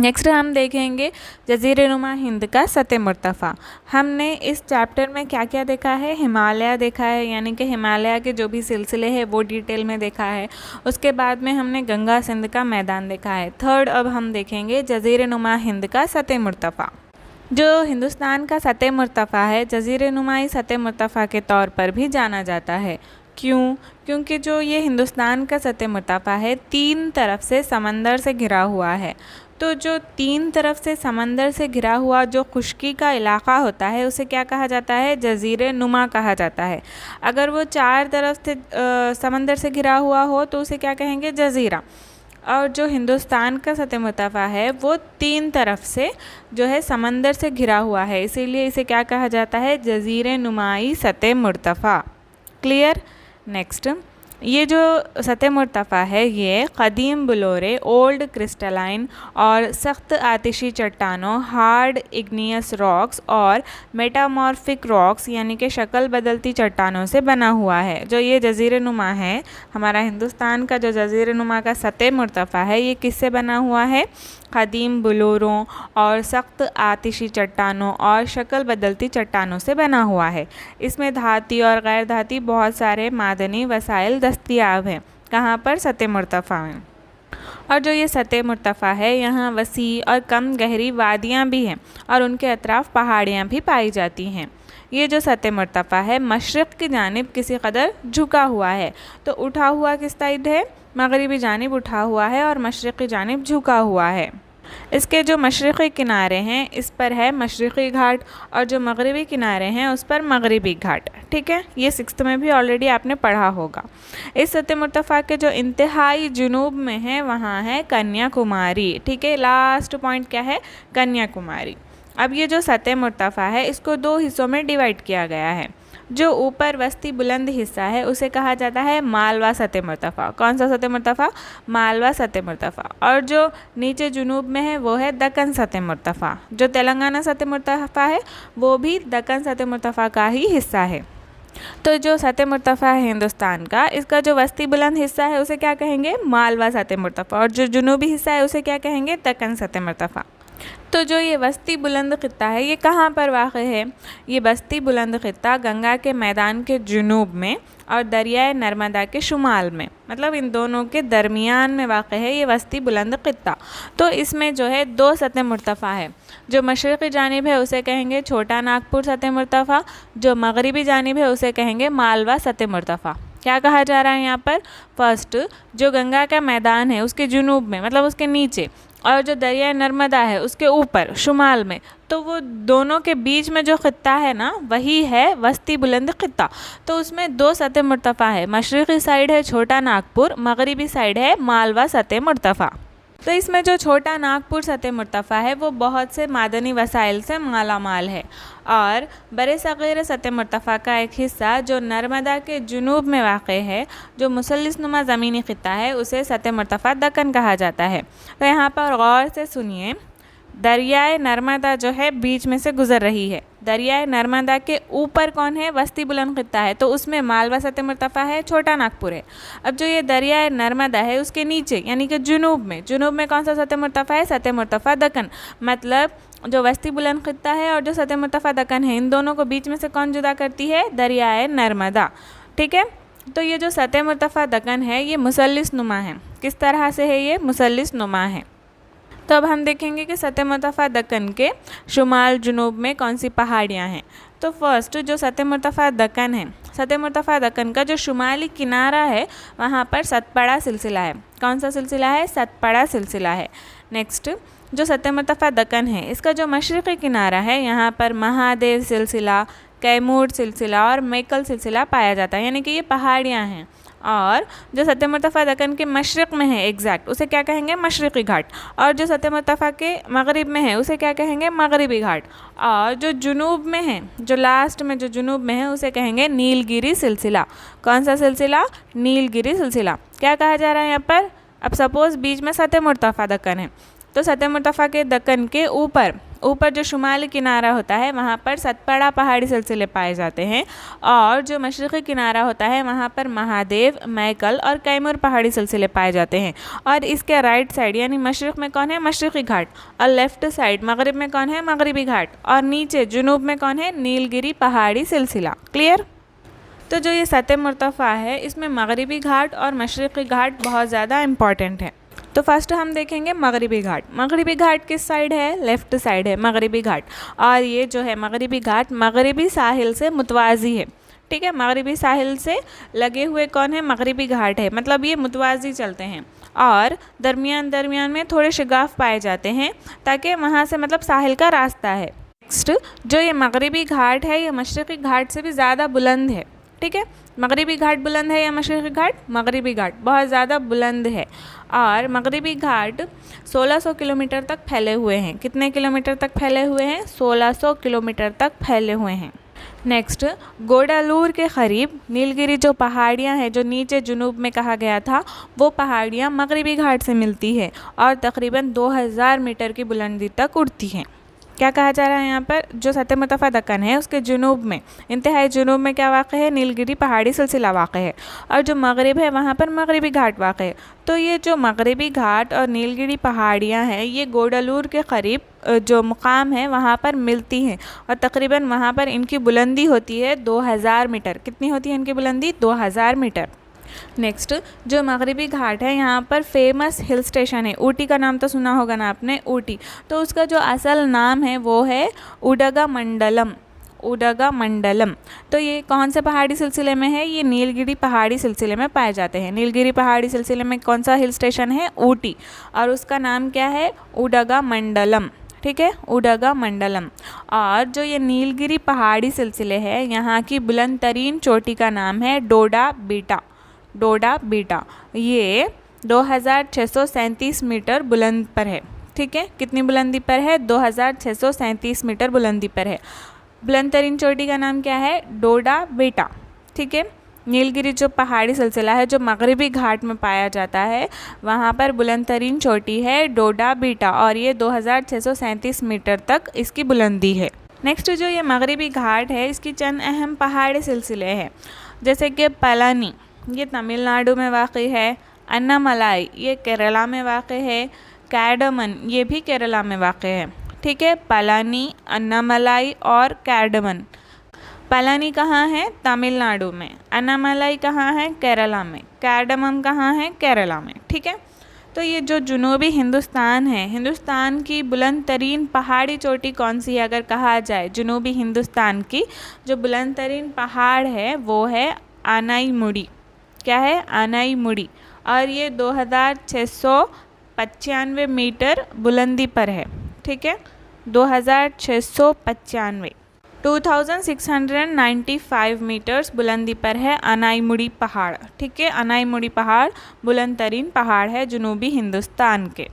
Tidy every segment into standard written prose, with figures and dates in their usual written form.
Next हम देखेंगे जज़ीरे नुमा हिंद का सत मुर्तफ़ा। हमने इस चैप्टर में क्या क्या देखा है, हिमालय देखा है, यानी कि हिमालय के जो भी सिलसिले हैं वो डिटेल में देखा है। उसके बाद में हमने गंगा सिंध का मैदान देखा है। थर्ड अब हम देखेंगे जज़ीरे नुमा हिंद का सत मुर्तफ़ा। जो हिंदुस्तान का सत मुर्तफ़ा है, जज़ीरे नुमाई सत मुर्तफ़ा के तौर पर भी जाना जाता है। क्यों? क्योंकि जो ये हिंदुस्तान का सत मुर्तफ़ा है 3 तरफ से समंदर से घिरा हुआ है। तो जो 3 तरफ से समंदर से घिरा हुआ जो खुश्की का इलाक़ा होता है उसे क्या कहा जाता है? जज़ीरे नुमा कहा जाता है। अगर वो 4 तरफ से समंदर से घिरा हुआ हो तो उसे क्या कहेंगे? जज़ीरा। और जो हिंदुस्तान का सत मुर्तफ़ा है वो 3 तरफ से जो है समंदर से घिरा हुआ है, इसीलिए इसे क्या कहा जाता है? जज़ीरे नुमाई सत मुर्तफ़ा। क्लियर? नेक्स्ट, ये जो सत मुर्तफ़ा है ये क़दीम बलोरे, ओल्ड क्रिस्टलाइन और सख्त आतिशी चट्टानों, हार्ड इग्नियस रॉक्स और मेटामॉर्फिक रॉक्स यानी कि शक्ल बदलती चट्टानों से बना हुआ है। जो ये जज़ीरे नुमा है, हमारा हिंदुस्तान का जो जज़ीरे नुमा का सत मुर्तफ़ा है ये किससे बना हुआ है? क़दीम बलोरों और सख्त आतिशी चट्टानों और शक्ल बदलती चट्टानों से बना हुआ है। इसमें धाती और गैर धाती बहुत सारे मादनी वसाइल दस्तयाब हैं। कहाँ पर? सत मुर्तफ़ा में। और जो ये सत मुर्तफ़ा है यहाँ वसी और कम गहरी वादियाँ भी हैं और उनके अतराफ़ पहाड़ियाँ भी पाई जाती हैं। ये जो सत मुर्तफ़ा है मशरिक़ की जानिब किसी कदर झुका हुआ है। तो उठा हुआ किस साइड है? मगरिबी जानिब उठा हुआ है और मशरिक़ की जानिब झुका हुआ है। इसके जो मशरिक़ी किनारे हैं इस पर है मशरिक़ी घाट और जो मगरिबी किनारे हैं उस पर मगरिबी घाट। ठीक है, ये 6th में भी ऑलरेडी आपने पढ़ा होगा। इस सत मुर्तफ़ा के जो इंतहाई जुनूब में है वहाँ है कन्याकुमारी। ठीक है, लास्ट पॉइंट क्या है? कन्याकुमारी। अब ये जो सत मुर्तफ़ा है इसको 2 हिस्सों में डिवाइड किया गया है। जो ऊपर वस्ती बुलंद हिस्सा है उसे कहा जाता है मालवा सत मुर्तफ़ा। कौन सा सत मुर्तफ़ा? मालवा सत मुर्तफ़ा। और जो नीचे जुनूब में है वो है दक्कन सत मुर्तफ़ा। जो तेलंगाना सत मुर्तफ़ा है वो भी दक्कन सत मुर्तफ़ा का ही हिस्सा है। तो जो सत मुर्तफ़ा है हिंदुस्तान का, इसका जो वस्ती बुलंद हिस्सा है उसे क्या कहेंगे? मालवा सत मुर्तफ़ा। और जो जुनूबी हिस्सा है उसे क्या कहेंगे? दक्कन सत मुर्तफ़ा। तो जो ये वस्ती बुलंद ख़ित्ता है ये कहाँ पर वाक़ है? ये वस्ती बुलंद ख़ित्ता गंगा के मैदान के जुनूब में और दरियाए नर्मदा के शुमाल में, मतलब इन दोनों के दरमियान में वाक़ है ये वस्ती बुलंद ख़ित्ता। तो इसमें जो है 2 सत मुर्तफ़ा है। जो मशरिक़ी जानिब है उसे कहेंगे छोटा नागपुर सत मुर्तफ़ा, जो मगरिबी जानिब है उसे कहेंगे मालवा सत मुर्तफ़ा। क्या कहा जा रहा है यहाँ पर? फर्स्ट, जो गंगा का मैदान है उसके जुनूब में मतलब उसके नीचे और जो दरिया नर्मदा है उसके ऊपर शुमाल में, तो वो दोनों के बीच में जो ख़ित्ता है ना वही है वस्ती बुलंद ख़ित्ता। तो उसमें 2 सत मुर्तफ़ा है। मशरिक़ी साइड है छोटा नागपुर, मगरिबी साइड है मालवा सत मुर्तफ़ा। तो इसमें जो छोटा नागपुर सत मुर्तफ़ा है वो बहुत से मादनी वसाइल से माला माल है। और बड़े सग़ीर सत मुर्तफ़ा का एक हिस्सा जो नर्मदा के जुनूब में वाक़ है, जो मुसल्लिस नुमा ज़मीनी ख़ित्ता है, उसे सत मुर्तफ़ा दक्कन कहा जाता है। तो यहाँ पर गौर से सुनिए, दरियाए नर्मदा जो है बीच में से गुज़र रही है। दरियाए नर्मदा के ऊपर कौन है? वस्ती बुलंद ख़ित्ता है, तो उसमें मालवा सत मुर्तफ़ा है, छोटा नागपुर है। अब जो ये दरियाए नर्मदा है उसके नीचे यानी कि जुनूब में कौन सा सत मुर्तफ़ा है? सत मुर्तफ़ा दक्कन। मतलब जो वस्ती बुलंद ख़ित्ता है और जो सत मुर्तफ़ा दक्कन है, इन दोनों को बीच में से कौन जुदा करती है? दरियाए नर्मदा। ठीक है, तो ये जो सत मुर्तफ़ा दक्कन है ये मुसल्लिस नुमा है। किस तरह से है? ये मुसल्लिस नुमा है। तो अब हम देखेंगे कि सत मुर्तफ़ा दक्कन के शुमाल जुनूब में कौन सी पहाड़ियाँ हैं। तो फर्स्ट जो सत मुर्तफ़ा दक्कन है, सत मुर्तफ़ा दक्कन का जो शुमाली किनारा है वहाँ पर सतपड़ा सिलसिला है। कौन सा सिलसिला है? सतपड़ा सिलसिला है। नेक्स्ट, जो सत मुर्तफ़ा दक्कन है इसका जो मशरिक़ी किनारा है यहाँ पर महादेव सिलसिला, कैमूर सिलसिला और मैकल सिलसिला पाया जाता है, यानी कि ये पहाड़ियाँ हैं। और जो सत मुर्तफ़ा दक्कन के मशरिक़ में है एग्जैक्ट उसे क्या कहेंगे? मशरिक़ी घाट। और जो सत मुर्तफ़ा के मगरिब में है उसे क्या कहेंगे? मगरिबी घाट। और जो जुनूब में है, जो लास्ट में जो जुनूब में है उसे कहेंगे नीलगिरी सिलसिला। कौन सा सिलसिला? नीलगिरी सिलसिला। क्या कहा जा रहा है यहाँ पर? अब सपोज़ बीच में सत मुर्तफ़ा दक्कन है, तो सत मुर्तफ़ा के दक्कन के ऊपर ऊपर जो शुमाली किनारा होता है वहाँ पर सतपड़ा पहाड़ी सिलसिले पाए जाते हैं, और जो मशरक़ी किनारा होता है वहाँ पर महादेव, मैकल और कैमूर पहाड़ी सिलसिले पाए जाते हैं। और इसके राइट साइड यानी मशरक़ में कौन है, मशरक़ी घाट, और लेफ़्ट साइड मगरिब में कौन है, मगरिबी घाट, और नीचे जुनूब में कौन है, नीलगिरी पहाड़ी सिलसिला। क्लियर। तो जो ये सतह मुर्तफ़ा है इसमें मगरिबी घाट और मशरक़ी घाट बहुत ज़्यादा इम्पॉर्टेंट है। तो फर्स्ट हम देखेंगे मगरिबी घाट। मगरिबी घाट किस साइड है, लेफ़्ट साइड है मगरिबी घाट, और ये जो है मगरिबी घाट मगरिबी साहिल से मुतवाज़ी है। ठीक है, मगरिबी साहिल से लगे हुए कौन है, मगरिबी घाट है, मतलब ये मुतवाज़ी चलते हैं, और दरमियान दरमियान में थोड़े शिगाफ पाए जाते हैं ताकि वहाँ से मतलब साहिल का रास्ता है। नेक्स्ट जो ये मगरिबी घाट है ये मशरक़ी घाट से भी ज़्यादा बुलंद है। ठीक है, मगरिबी घाट बुलंद है या मशरक़ी घाट, मगरिबी घाट बहुत ज़्यादा बुलंद है, और मगरिबी घाट 1600 किलोमीटर तक फैले हुए हैं। कितने किलोमीटर तक फैले हुए हैं, 1600 किलोमीटर तक फैले हुए हैं। नेक्स्ट गोडालूर के करीब नीलगिरी जो पहाड़ियाँ हैं जो नीचे जुनूब में कहा गया था वो पहाड़ियाँ मगरिबी घाट से मिलती है और तकरीबन 2000 मीटर की बुलंदी तक उड़ती हैं। क्या कहा जा रहा है यहाँ पर, जो सतह मुर्तफ़ा दक्कन है उसके जुनूब में, इंतहाई जुनूब में क्या वाक़ है, नीलगिरी पहाड़ी सिलसिला वाक़ है, और जो मगरिब है वहाँ पर मगरिबी घाट वाक़ है। तो ये जो मगरिबी घाट और नीलगिरी पहाड़ियाँ हैं ये गोडालूर के करीब जो मुकाम है वहाँ पर मिलती हैं, और तकरीबन वहाँ पर इनकी बुलंदी होती है 2000 मीटर। कितनी होती है इनकी बुलंदी, 2000 मीटर। नेक्स्ट जो मगरिबी घाट है यहाँ पर फेमस हिल स्टेशन है, ऊटी का नाम तो सुना होगा ना आपने, ऊटी, तो उसका जो असल नाम है वो है उडगमंडलम, उडगमंडलम। तो ये कौन से पहाड़ी सिलसिले में है, ये नीलगिरी पहाड़ी सिलसिले में पाए जाते हैं। नीलगिरी पहाड़ी सिलसिले में कौन सा हिल स्टेशन है, ऊटी, और उसका नाम क्या है, उडगमंडलम। ठीक है, उडगमंडलम। और जो ये नीलगिरी पहाड़ी सिलसिले है यहाँ की बुलंद तरीन चोटी का नाम है डोडा बीटा, डोडा बीटा। ये 2637 मीटर बुलंद पर है। ठीक है, कितनी बुलंदी पर है, 2637 मीटर बुलंदी पर है। बुलंद तरीन चोटी का नाम क्या है, डोडा बेटा। ठीक है, नीलगिरी जो पहाड़ी सिलसिला है जो मगरिबी घाट में पाया जाता है वहाँ पर बुलंद तरीन चोटी है डोडा बीटा, और ये 2637 मीटर तक इसकी बुलंदी है। नेक्स्ट जो ये मगरिबी घाट है इसकी चंद अहम पहाड़ी सिलसिले हैं, जैसे कि पलानी, ये तमिलनाडु में वाक़ई है, अन्नामलाई ये केरला में वाक़ई है, कैडमन ये भी केरला में वाक़ई है। ठीक है, पलानी, अन्नामलाई और कैडमन। पलानी कहाँ है, तमिलनाडु में, अन्नामलाई कहाँ है, केरला में, कैडमन कहाँ है, केरला में। ठीक है, तो ये जो जुनूबी हिंदुस्तान है, हिंदुस्तान की बुलंद तरीन पहाड़ी चोटी कौन सी है अगर कहा जाए, जुनूबी हिंदुस्तान की जो बुलंद तरीन पहाड़ है वो है आनाईमुड़ी। क्या है, आनाईमुड़ी, और ये 2695 मीटर बुलंदी पर है। ठीक है, 2695, 2695 मीटर्स बुलंदी पर है अनाईमुड़ी पहाड़। ठीक है, अनाईमुड़ी पहाड़ बुलंद तरीन पहाड़ है जुनूबी हिंदुस्तान के।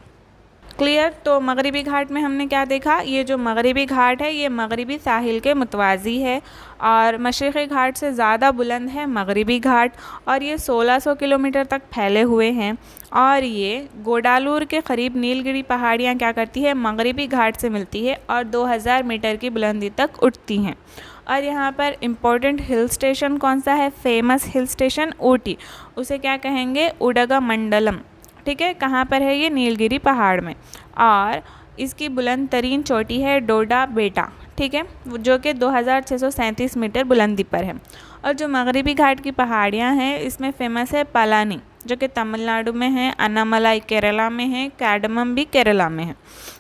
क्लियर। तो मगरिबी घाट में हमने क्या देखा, ये जो मगरिबी घाट है ये मगरिबी साहिल के मुतवाज़ी है, और मशरिक़ी घाट से ज़्यादा बुलंद है मगरिबी घाट, और ये 1600 किलोमीटर तक फैले हुए हैं, और ये गोडालूर के करीब नीलगिरी पहाड़ियाँ क्या करती है, मगरिबी घाट से मिलती है और 2000 मीटर की बुलंदी तक उठती हैं। और यहाँ पर इम्पोर्टेंट हिल स्टेशन कौन सा है, फेमस हिल स्टेशन ऊटी, उसे क्या कहेंगे, उडगमंडलम। ठीक है, कहाँ पर है ये, नीलगिरी पहाड़ में, और इसकी बुलंद तरीन चोटी है डोडा बेटा। ठीक है, जो कि 2637 मीटर बुलंदी पर है। और जो मगरिबी घाट की पहाड़ियाँ हैं इसमें फेमस है पलानी जो कि तमिलनाडु में है, अन्नामलाई केरला में है, कैडमम भी केरला में है।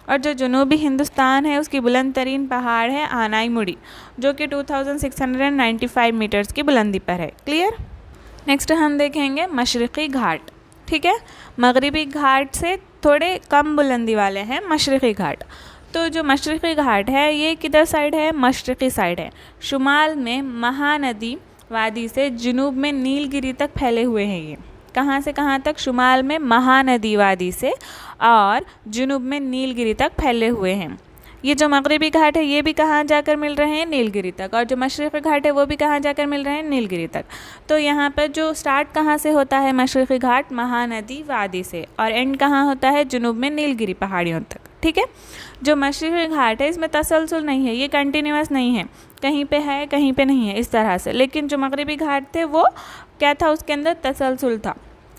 और जो जनूबी हिंदुस्तान है उसकी बुलंद तरीन पहाड़ है आनाईमुड़ी जो कि 2695 मीटर्स की बुलंदी पर है। क्लियर। नेक्स्ट हम देखेंगे मशरिक़ी घाट। ठीक है, मगरिबी घाट से थोड़े कम बुलंदी वाले हैं मशरिक़ी घाट। तो जो मशरिक़ी घाट है ये किधर साइड है, मशरिक़ी साइड है। शुमाल में महानदी वादी से जुनूब में नीलगिरी तक फैले हुए हैं। ये कहाँ से कहाँ तक, शुमाल में महानदी वादी से और जुनूब में नीलगिरी तक फैले हुए हैं। ये जो मगरिबी घाट है ये भी कहाँ जाकर मिल रहे हैं, नीलगिरी तक, और जो मशरिक़ी घाट है वो भी कहाँ जाकर मिल रहे हैं, नीलगिरी तक। तो यहाँ पर जो स्टार्ट कहाँ से होता है मशरिक़ी घाट, महानदी वादी से, और एंड कहाँ होता है, जुनूब में नीलगिरी पहाड़ियों तक। ठीक है, जो मशरिक़ी घाट है इसमें तसलसल नहीं है, ये कंटिन्यूस नहीं है, कहीं पे है कहीं पे नहीं है इस तरह से। लेकिन जो मगरिबी घाट थे वो क्या था, उसके अंदर तसलसल था।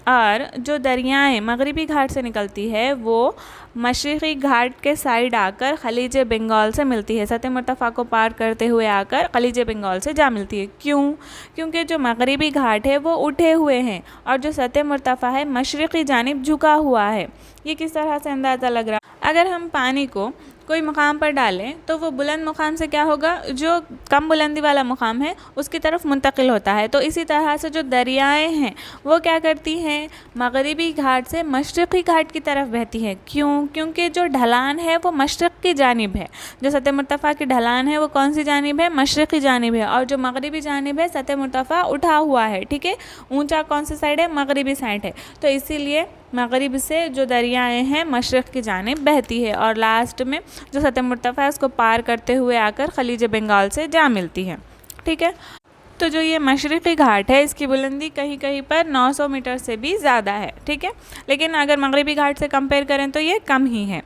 और जो दरियाएं मगरिबी घाट से निकलती है वो मशरिक़ी घाट के साइड आकर खलीज बंगाल से मिलती है, सतह मुर्तफ़ा को पार करते हुए आकर खलीज बंगाल से जा मिलती है। क्यों? क्योंकि जो मगरिबी घाट है वो उठे हुए हैं और जो सतह मुर्तफ़ा है मशरिक़ी जानिब झुका हुआ है। ये किस तरह से अंदाज़ा लग रहा है, अगर हम पानी को कोई मुकाम पर डालें तो वो बुलंद मुकाम से क्या होगा, जो कम बुलंदी वाला मुकाम है उसकी तरफ मुंतकिल होता है। तो इसी तरह से जो दरियाएं हैं वो क्या करती हैं, मगरिबी घाट से मशरिक़ी घाट की तरफ बहती है। क्यों? क्योंकि जो ढलान है वो मशरिक़ की जानिब है, जो सतह मुर्तफ़ा की ढलान है वो कौन सी जानिब है, मशरिक़ी जानिब है, और जो मगरिबी जानिब है सतह मुर्तफ़ा उठा हुआ है। ठीक है, ऊंचा कौन सी साइड है, मगरिबी साइड है। तो इसीलिए मगरिब से जो दरियाएं हैं मशरिक़ की जानिब बहती है और लास्ट में जो सतह मुर्तफ़ा है उसको पार करते हुए आकर खलीज बंगाल से जा मिलती है। ठीक है, तो जो ये मशरिक़ी घाट है इसकी बुलंदी कहीं कहीं पर 900 मीटर से भी ज़्यादा है। ठीक है, लेकिन अगर मगरिबी घाट से कंपेयर करें तो ये कम ही है।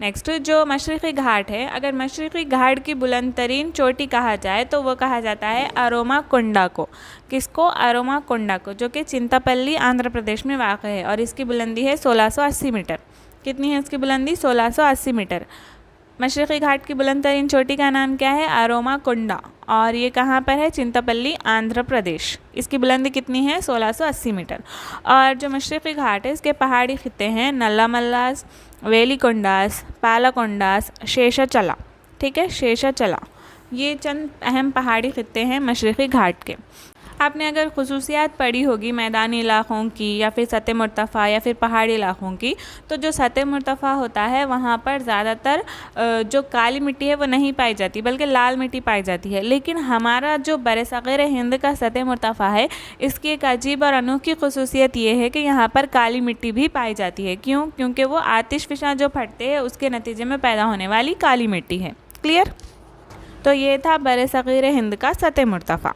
नेक्स्ट, जो मशरिक़ी घाट है, अगर मशरिक़ी घाट की बुलंद तरीन चोटी कहा जाए तो वो कहा जाता है अरोमाकोंडा को। किसको? अरोमाकोंडा को, जो कि चिंतापल्ली आंध्र प्रदेश में वाक़ है और इसकी बुलंदी है 1680 मीटर। कितनी है इसकी बुलंदी? 1680 मीटर। मशरिक़ी घाट की बुलंद तरीन चोटी का नाम क्या है? अरोमाकोंडा, और ये कहाँ पर है? चिंतापल्ली आंध्र प्रदेश। इसकी बुलंदी कितनी है? 1680 मीटर। और जो मशरिक़ी घाट है इसके पहाड़ी खित्ते हैं नल्लामल्लास, वेलिकोंडास, पालाकोंडास, शेषाचला। ठीक है, शेषाचला, ये चंद अहम पहाड़ी खित्ते हैं मशरिक़ी घाट के। आपने अगर खुसूसियात पढ़ी होगी मैदानी इलाक़ों की या फिर सतह मुर्तफ़ा या फिर पहाड़ी इलाक़ों की, तो जो सतह मुर्तफ़ा होता है वहाँ पर ज़्यादातर जो काली मिट्टी है वो नहीं पाई जाती बल्कि लाल मिट्टी पाई जाती है। लेकिन हमारा जो बरसग़ीर हिंद का सतह मुर्तफ़ा है इसकी एक अजीब और अनोखी खुसूसियत ये है कि यहाँ पर काली मिट्टी भी पाई जाती है। क्यों? क्योंकि वो आतिशफ़िशां जो फटते हैं उसके नतीजे में पैदा होने वाली काली मिट्टी है। क्लियर? तो ये था बरसग़ीर हिंद का सतह मुर्तफ़ा।